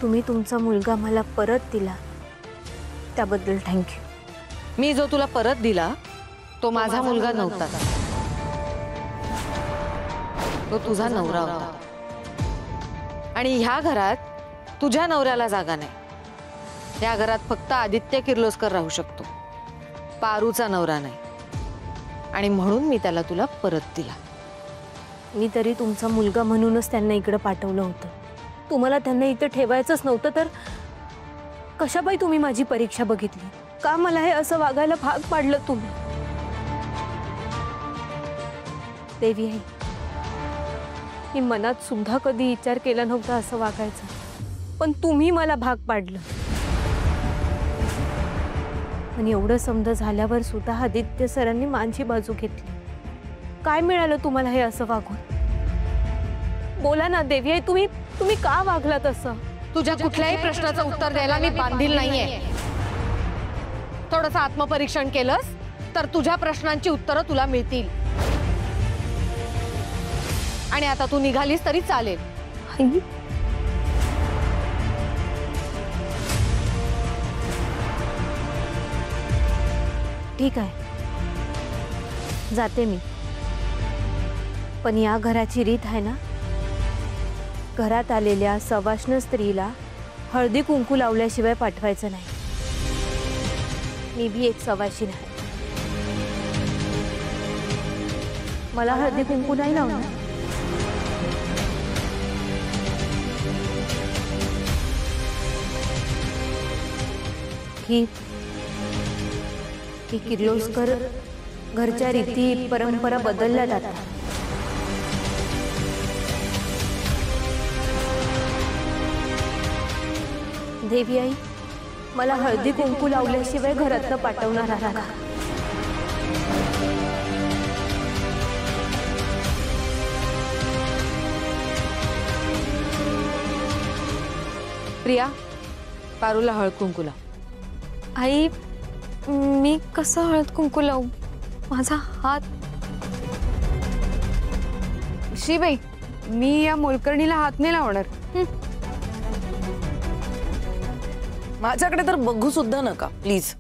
तुम्ही तुमचा मुलगा मला परत दिला त्याबद्दल थँक्यू। मी जो तुला परत दिला तो माझा मुलगा नव्हता, तो तुझा नवरा होता। आणि ह्या घरात तुझ्या नवऱ्याला जागा नाही। या घरात फक्त आदित्य किर्लोस्कर राहू शकतो, पारूचा नवरा नाही। आणि म्हणून मी त्याला तुला परत दिला। मी तरी तुमचा मुलगा म्हणूनच त्यांना इकडे पाठवलं होतं। तुम्हाला त्यांना इथे ठेवायचंच नव्हतं तर कशाबाई तुम्ही माझी परीक्षा बघितली? का मला हे असं वागायला भाग पाडलं तुम्ही? देवी आई, मी मनात सुद्धा कधी विचार केला नव्हता असं वागायचं, पण तुम्ही मला भाग पाडलं। आणि एवढं समज झाल्यावर सुद्धा आदित्य सरांनी माझी बाजू घेतली। काय मिळालं तुम्हाला हे असं वागून? बोला ना देवी आई, तुम्ही का वागलात असं? तुझ्या कुठल्याही प्रश्नाचं उत्तर द्यायला मी बांधील नाहीये। थोडंसं आत्मपरीक्षण केलंस तर तुझ्या प्रश्नांची उत्तरं तुला मिळतील। आणि आता तू निघालीस तरी चालेल। आई, ठीक आहे, जाते मी। पण या घराची रीत आहे ना, घरात आलेल्या सवाष्ण स्त्रीला हळदी कुंकू लावल्याशिवाय पाठवायचं नाही। मी भी एक सवाशीण आहे, मला हळदी कुंकू नाही लावणार। की किर्लोस्कर घरच्या रीती परंपरा बदलल्या जातात। देवी आई, मला हळदी कुंकू लावल्याशिवाय घरातनं पाठवणार आहात का? प्रिया, पारूला हळद कुंकू लाव। आई, मी कसं हळद कुंकू लावू? माझा हात। शिबाई, मी या मोलकर्णीला हात नाही लावणार। माझ्याकडे तर बघू सुद्धा नका प्लीज।